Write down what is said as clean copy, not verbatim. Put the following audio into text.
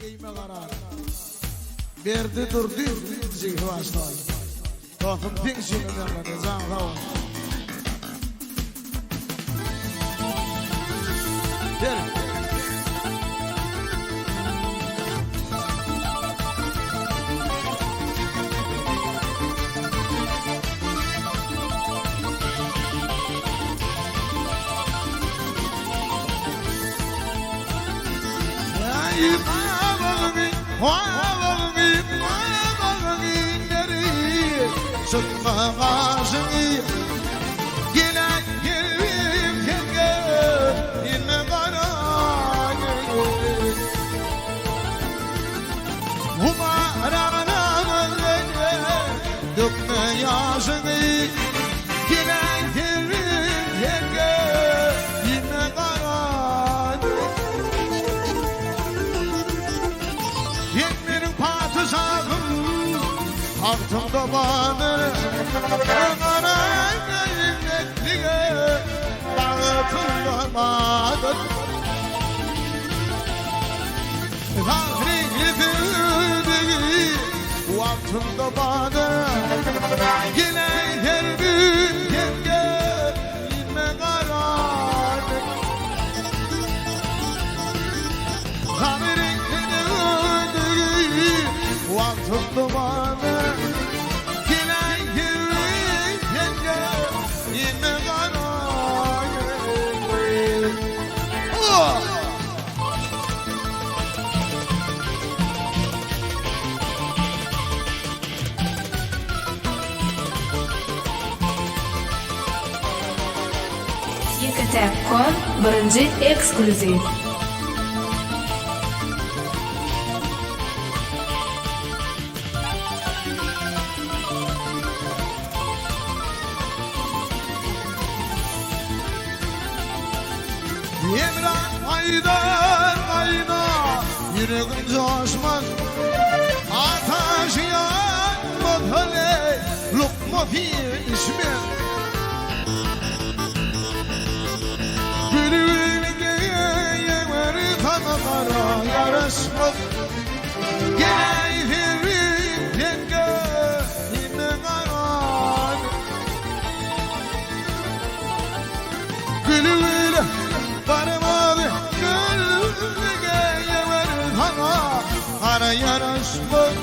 Giyme karar. Berdi durdu, zihri başlar. Tohum pingsinin yanına, canla ol. Gel. Sıkma başını yine gelip yine kara umarana dökme yaşını yine gelip yine kara benim padişahım altında bana bağıtılamadı Fahri gidildi altında bana yine her gün yine karanlık Fahri gidildi altında bana Yekatepkon birinci ekskluziv. Emrah ayda yüreğim coşmaz Ataş yanmadı hele lokma fişme Gülüğüne yeğmeri tanımara yarışmaz Geleylerim yenge yine karan Gülüğüne varmadı gönlüge yemer hana Hana yaraşmaz